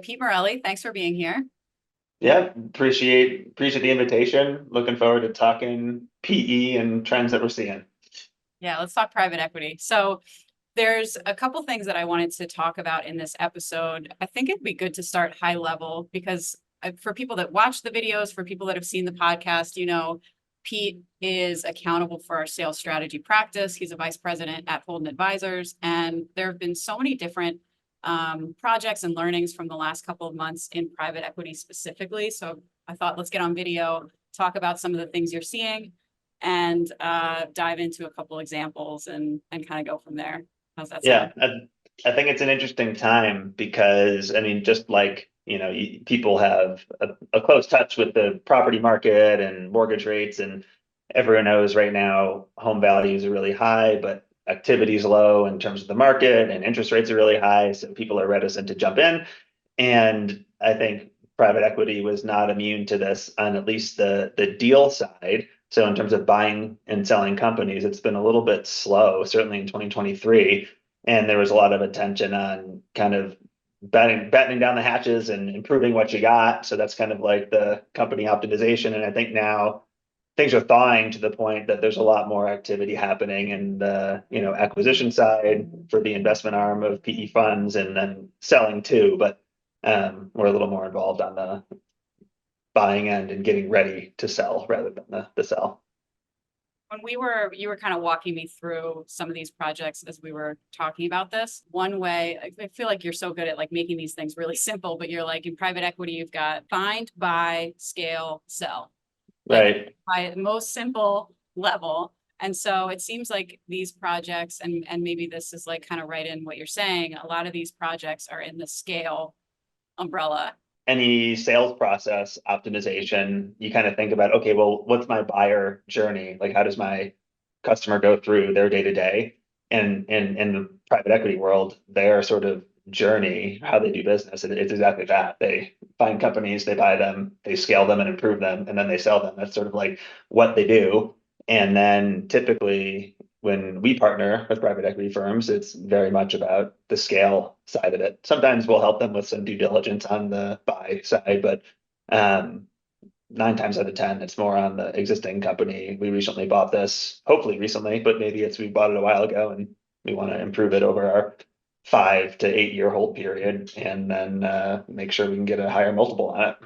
Pete Morelli, thanks for being here. Yeah, appreciate the invitation. Looking forward to talking PE and trends that we're seeing. Yeah, let's talk private equity. So there's a couple things that I wanted to talk about in this episode. I think it'd be good to start high level because for people that watch the videos, for people that have seen the podcast, Pete is accountable for our sales strategy practice. He's a vice president at Holden Advisors, and there have been so many different projects and learnings from the last couple of months in private equity specifically. So I thought let's get on video, talk about some of the things you're seeing, and dive into a couple examples and kind of go from there. How's that Yeah, sound? I think it's an interesting time because I mean, just like people have a close touch with the property market and mortgage rates, and everyone knows right now home values are really high, but activity is low in terms of the market, and interest rates are really high, so people are reticent to jump in. And I think private equity was not immune to this on at least the deal side. So in terms of buying and selling companies, it's been a little bit slow, certainly in 2023. And there was a lot of attention on kind of battening down the hatches and improving what you got. So that's kind of like the company optimization. And I think now things are thawing to the point that there's a lot more activity happening in the acquisition side for the investment arm of PE funds, and then selling too. But we're a little more involved on the buying end and getting ready to sell rather than the sell. When you were kind of walking me through some of these projects as we were talking about this. One way, I feel like you're so good at like making these things really simple, but you're like in private equity, you've got find, buy, scale, sell, like Right. by most simple level. And so it seems like these projects, and maybe this is like kind of right in what you're saying, a lot of these projects are in the scale umbrella. Any sales process optimization, you kind of think about, okay, well, what's my buyer journey? Like, how does my customer go through their day to day? And in the private equity world, their sort of journey, how they do business, it's exactly that. They find companies, they buy them, they scale them and improve them, and then they sell them. That's sort of like what they do. And then typically when we partner with private equity firms, it's very much about the scale side of it. Sometimes we'll help them with some due diligence on the buy side, but um, 9 times out of 10, it's more on the existing company. We recently bought this, hopefully recently, but maybe it's we bought it a while ago and we want to improve it over our 5 to 8 year hold period, and then make sure we can get a higher multiple on it.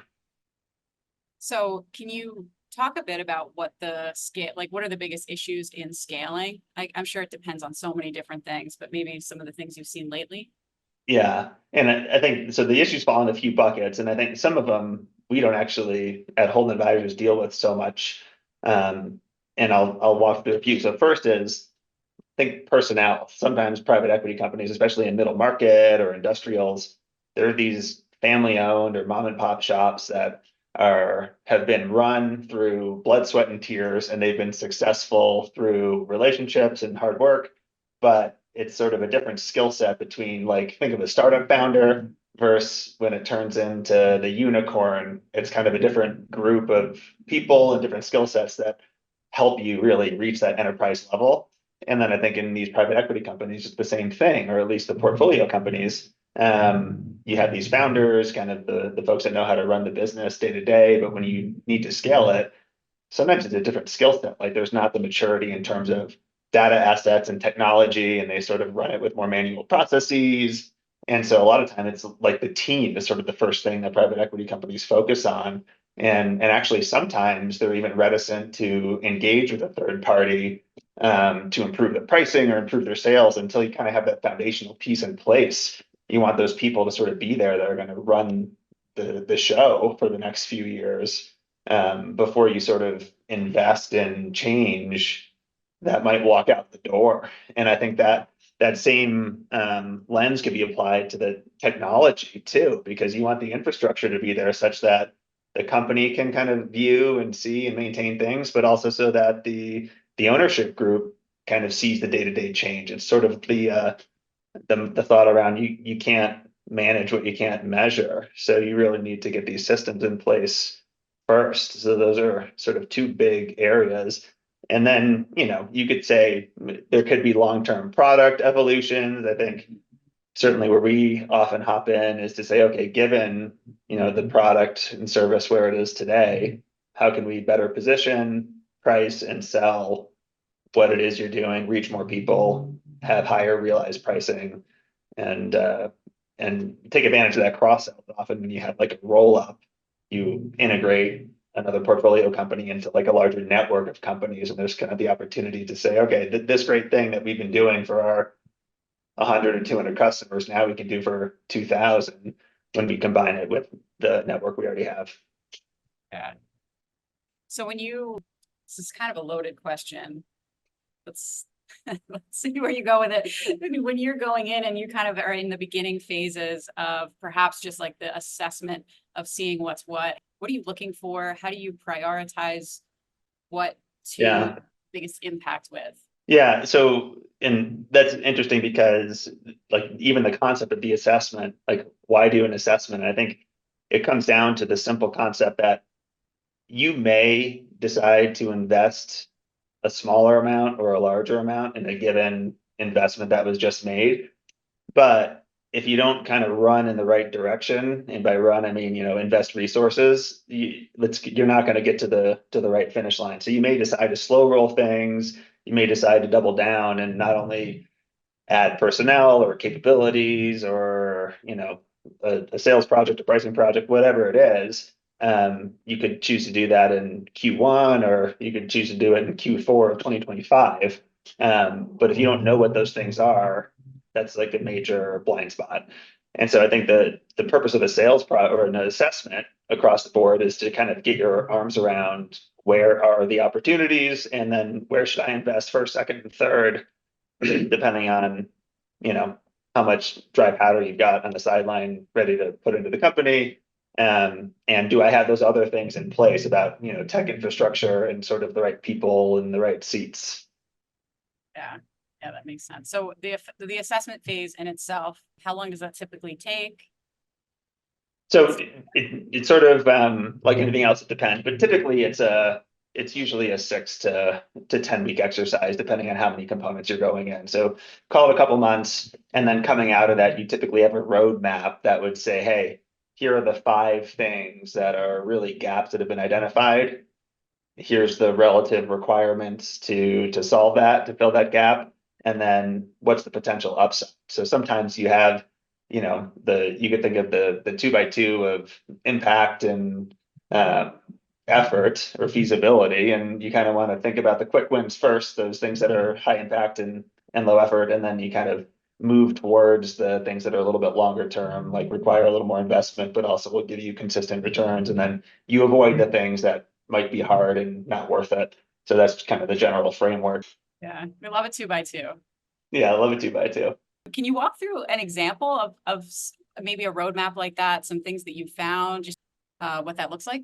So can you talk a bit about what the scale, like what are the biggest issues in scaling? I'm sure it depends on so many different things, but maybe some of the things you've seen lately. Yeah, and I think so. The issues fall in a few buckets, and I think some of them we don't actually at Holden Advisors deal with so much. Um, and I'll walk through a few. So first is, I think, personnel. Sometimes private equity companies, especially in middle market or industrials, there are these family owned or mom and pop shops that are have been run through blood, sweat, and tears, and they've been successful through relationships and hard work. But it's sort of a different skill set between, like, think of a startup founder versus when it turns into the unicorn. It's kind of a different group of people and different skill sets that help you really reach that enterprise level. And then I think in these private equity companies, it's the same thing, or at least the portfolio companies. You have these founders, kind of the folks that know how to run the business day to day, but when you need to scale it, sometimes it's a different skill set. Like, there's not the maturity in terms of data assets and technology, and they sort of run it with more manual processes. And so a lot of time it's like the team is sort of the first thing that private equity companies focus on. And actually sometimes they're even reticent to engage with a third party to improve their pricing or improve their sales until you kind of have that foundational piece in place. You want those people to sort of be there that are going to run the show for the next few years, before you sort of invest in change that might walk out the door. And I think that that same lens could be applied to the technology too, because you want the infrastructure to be there such that the company can kind of view and see and maintain things, but also so that the ownership group kind of sees the day-to-day change. It's sort of the thought around, you can't manage what you can't measure. So you really need to get these systems in place first. So those are sort of two big areas. And then, you could say there could be long-term product evolutions. I think certainly where we often hop in is to say, okay, given, the product and service where it is today, how can we better position, price, and sell what it is you're doing, reach more people, have higher realized pricing, and take advantage of that cross sell. Often when you have like a roll up, you integrate another portfolio company into like a larger network of companies, and there's kind of the opportunity to say, okay, this great thing that we've been doing for our 100 or 200 customers, now we can do for 2,000 when we combine it with the network we already have. Yeah. So this is kind of a loaded question. Let's see where you go with it. When you're going in and you kind of are in the beginning phases of perhaps just like the assessment of seeing what's what are you looking for? How do you prioritize what to biggest impact with? Yeah. So, and that's interesting because like even the concept of the assessment, like why do an assessment? I think it comes down to the simple concept that you may decide to invest a smaller amount or a larger amount in a given investment that was just made. But if you don't kind of run in the right direction, and by run, I mean, invest resources, you're not going to get to the right finish line. So you may decide to slow roll things, you may decide to double down and not only add personnel or capabilities or, a sales project, a pricing project, whatever it is. You could choose to do that in Q1, or you could choose to do it in Q4 of 2025. But if you don't know what those things are, that's like a major blind spot. And so I think the purpose of a or an assessment across the board is to kind of get your arms around where are the opportunities, and then where should I invest first, second, and third, depending on, how much dry powder you've got on the sideline ready to put into the company. And do I have those other things in place about, tech infrastructure and sort of the right people in the right seats? Yeah, that makes sense. So the assessment phase in itself, how long does that typically take? So it's sort of like anything else, it depends, but typically it's usually a 6 to 10 week exercise, depending on how many components you're going in. So call it a couple months, and then coming out of that, you typically have a roadmap that would say, hey, here are the 5 things that are really gaps that have been identified. Here's the relative requirements to solve that, to fill that gap. And then what's the potential upside? So sometimes you have, you could think of the 2x2 of impact and effort or feasibility. And you kind of want to think about the quick wins first, those things that are high impact and low effort. And then you kind of move towards the things that are a little bit longer term, like require a little more investment, but also will give you consistent returns. And then you avoid the things that might be hard and not worth it. So that's kind of the general framework. Yeah, we love a 2x2. Yeah, I love a 2x2. Can you walk through an example of maybe a roadmap like that, some things that you found, just what that looks like?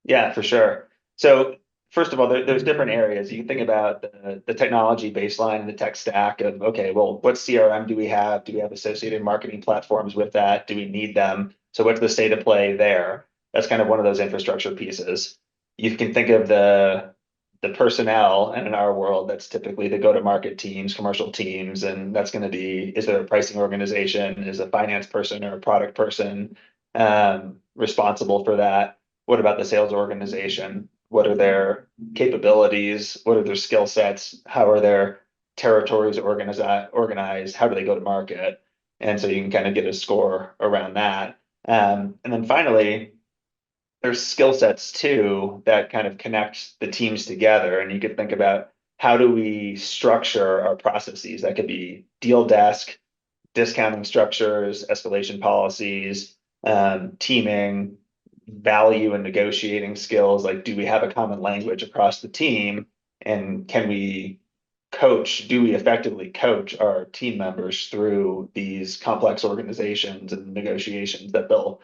Yeah, for sure. So first of all, there's different areas. You can think about the technology baseline and the tech stack of, okay, well, what CRM do we have? Do we have associated marketing platforms with that? Do we need them? So what's the state of play there? That's kind of one of those infrastructure pieces. You can think of the personnel, and in our world, that's typically the go-to-market teams, commercial teams, and that's going to be, is there a pricing organization? Is a finance person or a product person responsible for that? What about the sales organization? What are their capabilities? What are their skill sets? How are their territories organized? How do they go to market? And so you can kind of get a score around that. And then finally, there's skill sets too that kind of connect the teams together. And you could think about, how do we structure our processes? That could be deal desk, discounting structures, escalation policies, teaming, value and negotiating skills. Like, do we have a common language across the team? And do we effectively coach our team members through these complex organizations and negotiations that they'll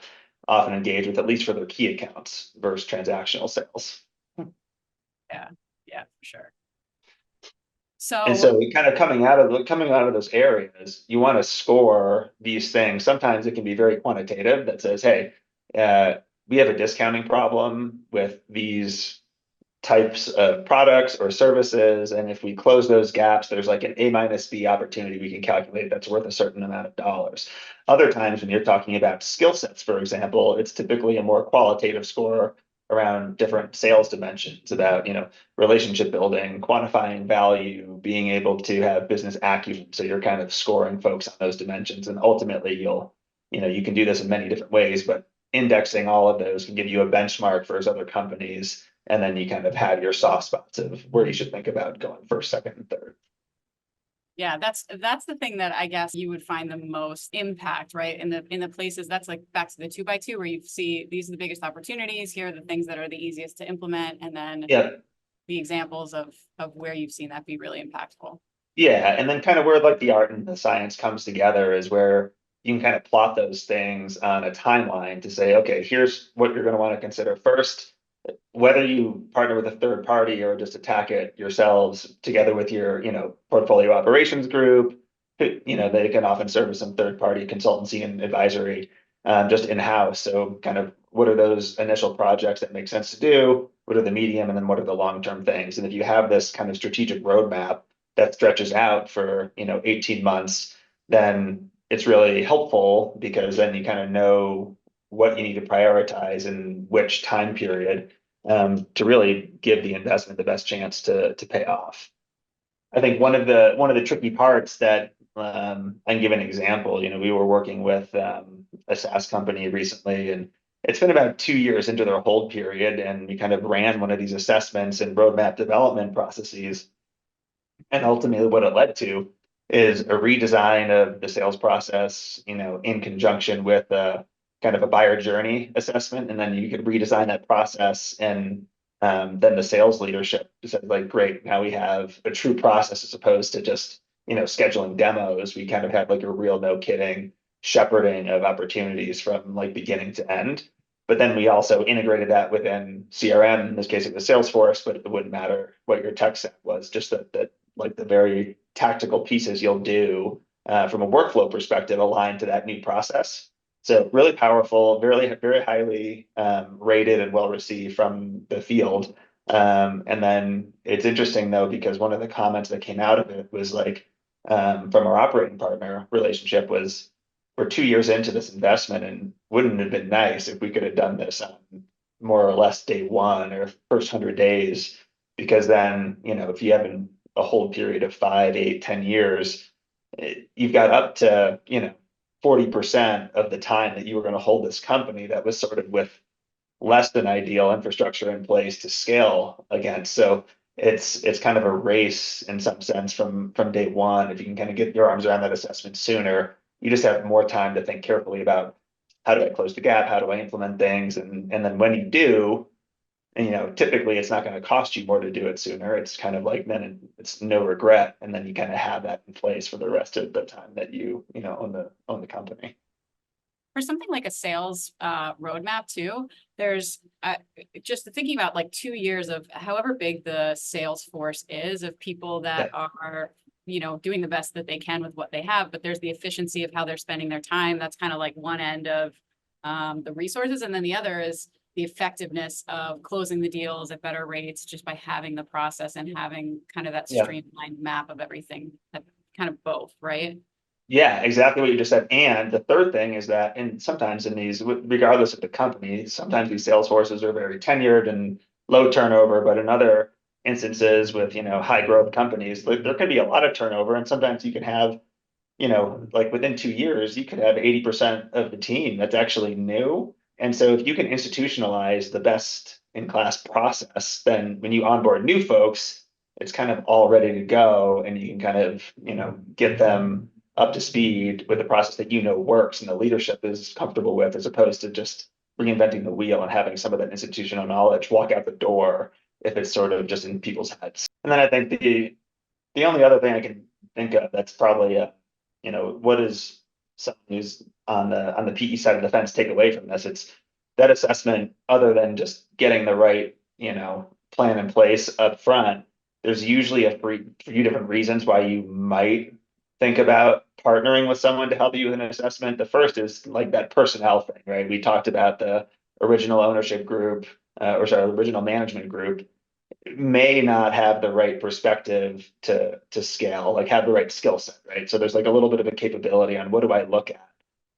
often engage with, at least for their key accounts versus transactional sales? Yeah, for sure. And so kind of coming out of those areas, you want to score these things. Sometimes it can be very quantitative that says, hey, we have a discounting problem with these types of products or services. And if we close those gaps, there's like an A minus B opportunity we can calculate that's worth a certain amount of dollars. Other times when you're talking about skill sets, for example, it's typically a more qualitative score around different sales dimensions about, relationship building, quantifying value, being able to have business acumen. So you're kind of scoring folks on those dimensions. And ultimately you can do this in many different ways, but indexing all of those can give you a benchmark for other companies. And then you kind of have your soft spots of where you should think about going first, second, and third. Yeah, that's the thing that I guess you would find the most impact, right? In the places that's like back to the 2x2 where you see these are the biggest opportunities, here are the things that are the easiest to implement, and then Yeah. the examples of where you've seen that be really impactful. Yeah. And then kind of where like the art and the science comes together is where you can kind of plot those things on a timeline to say, okay, here's what you're going to want to consider first. Whether you partner with a third party or just attack it yourselves together with your, portfolio operations group, they can often serve as some third party consultancy and advisory, just in-house. So kind of what are those initial projects that make sense to do? What are the medium and then what are the long-term things? And if you have this kind of strategic roadmap that stretches out for, 18 months, then it's really helpful because then you kind of know what you need to prioritize in which time period, to really give the investment the best chance to pay off. I think one of the tricky parts that, I can give an example. We were working with, a SaaS company recently, and it's been about 2 years into their hold period, and we kind of ran one of these assessments and roadmap development processes. And ultimately, what it led to is a redesign of the sales process, in conjunction with a kind of a buyer journey assessment. And then you could redesign that process. And then the sales leadership said, like, great, now we have a true process as opposed to just, scheduling demos. We kind of had like a real no kidding shepherding of opportunities from like beginning to end. But then we also integrated that within CRM. In this case, it was Salesforce, but it wouldn't matter what your tech stack was, just that like the very tactical pieces you'll do, from a workflow perspective aligned to that new process. So really powerful, very, very highly, rated and well received from the field. And then it's interesting though, because one of the comments that came out of it was like, from our operating partner relationship was, we're 2 years into this investment and wouldn't it have been nice if we could have done this on more or less day one or first 100 days, because then, if you haven't a hold period of 5, 8, 10 years, you've got up to, 40% of the time that you were going to hold this company that was sort of with less than ideal infrastructure in place to scale against. So it's kind of a race in some sense from day one. If you can kind of get your arms around that assessment sooner, you just have more time to think carefully about how do I close the gap? How do I implement things? And then when you do, and typically it's not going to cost you more to do it sooner. It's kind of like then it's no regret, and then you kind of have that in place for the rest of the time that own the company. For something like a sales roadmap too, there's just thinking about like 2 years of however big the sales force is of people that are, doing the best that they can with what they have, but there's the efficiency of how they're spending their time. That's kind of like one end of the resources. And then the other is the effectiveness of closing the deals at better rates just by having the process and having kind of that Yeah. streamlined map of everything, kind of both, right? Yeah, exactly what you just said. And the third thing is that, and sometimes in these, regardless of the company, sometimes these sales forces are very tenured and low turnover, but in other instances with, high growth companies, like, there can be a lot of turnover. And sometimes you can have, like within 2 years, you could have 80% of the team that's actually new. And so if you can institutionalize the best in class process, then when you onboard new folks, it's kind of all ready to go and you can kind of, get them up to speed with the process that works and the leadership is comfortable with, as opposed to just reinventing the wheel and having some of that institutional knowledge walk out the door if it's sort of just in people's heads. And then I think the only other thing I can think of that's probably what is someone who's on the PE side of the fence take away from this? It's that assessment, other than just getting the right, plan in place up front, there's usually a few different reasons why you might think about partnering with someone to help you with an assessment. The first is like that personnel thing, right? We talked about the original ownership group, original management group. may not have the right perspective to scale, like have the right skill set, right? So there's like a little bit of a capability on what do I look at.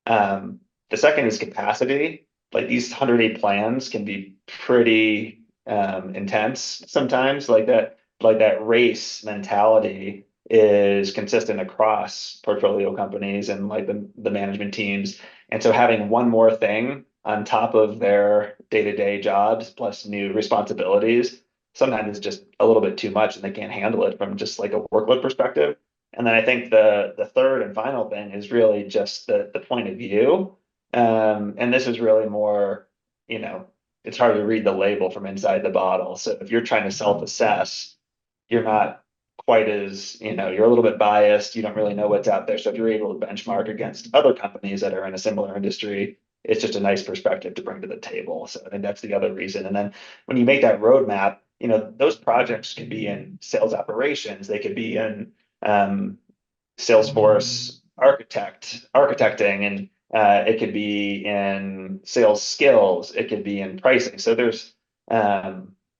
The second is capacity. Like these 108 plans can be pretty intense sometimes. Like that race mentality is consistent across portfolio companies and like the management teams. And so having one more thing on top of their day-to-day jobs plus new responsibilities sometimes is just a little bit too much and they can't handle it from just like a workload perspective. And then I think the third and final thing is really just the point of view. And this is really more, you know, it's hard to read the label from inside the bottle. So if you're trying to self-assess, you're not quite as, you're a little bit biased. You don't really know what's out there. So if you're able to benchmark against other companies that are in a similar industry, it's just a nice perspective to bring to the table. So I think that's the other reason. And then when you make that roadmap, those projects could be in sales operations, they could be in Salesforce architecting, and it could be in sales skills, it could be in pricing. So there's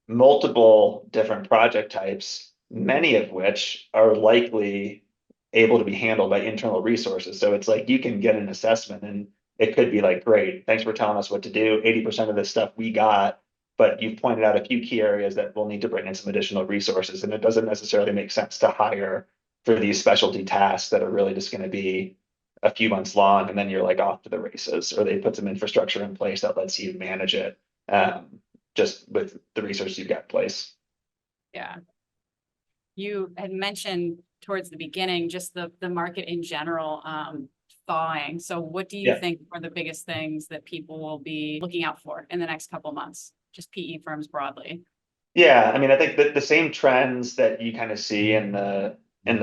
multiple different project types, many of which are likely able to be handled by internal resources. So it's like you can get an assessment and it could be like, great, thanks for telling us what to do. 80% of this stuff we got, but you've pointed out a few key areas that we'll need to bring in some additional resources. And it doesn't necessarily make sense to hire for these specialty tasks that are really just going to be a few months long, and then you're like off to the races, or they put some infrastructure in place that lets you manage it just with the resources you've got in place. Yeah. You had mentioned towards the beginning, just the market in general, thawing. So what do you think are the biggest things that people will be looking out for in the next couple of months? Just PE firms broadly. Yeah, I mean, I think that the same trends that you kind of see in the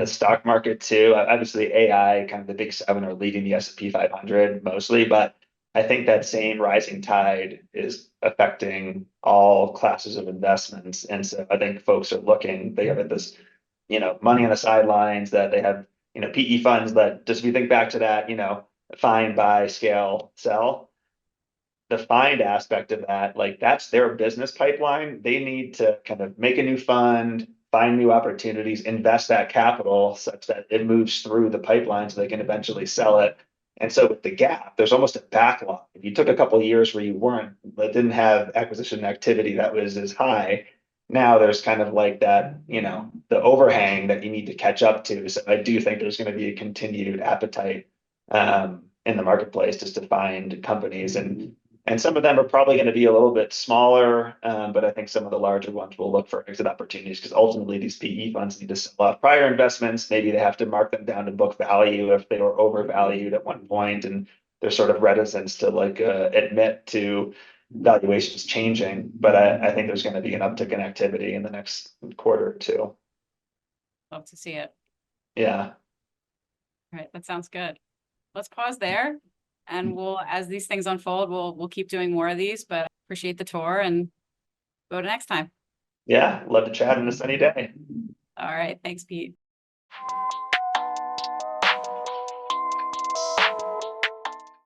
stock market too. Obviously, AI, kind of the big seven, are leading the S&P 500 mostly, but I think that same rising tide is affecting all classes of investments. And so I think folks are looking, they have this, money on the sidelines, that they have, PE funds that, just if you think back to that, find, buy, scale, sell. The find aspect of that, like that's their business pipeline. They need to kind of make a new fund, find new opportunities, invest that capital such that it moves through the pipeline so they can eventually sell it. And so with the gap, there's almost a backlog. If you took a couple of years where that didn't have acquisition activity that was as high, now there's kind of like that, the overhang that you need to catch up to. So I do think there's going to be a continued appetite in the marketplace just to find companies, and some of them are probably going to be a little bit smaller, but I think some of the larger ones will look for exit opportunities, because ultimately these PE funds need to sell off prior investments. Maybe they have to mark them down to book value if they were overvalued at one point, and there's sort of reticence to admit to valuations changing. But I think there's going to be an uptick in activity in the next quarter or two. Love to see it. Yeah. All right, that sounds good. Let's pause there. And as these things unfold, we'll keep doing more of these, but appreciate the tour and go to next time. Yeah, love to chat on a sunny day. All right. Thanks, Pete.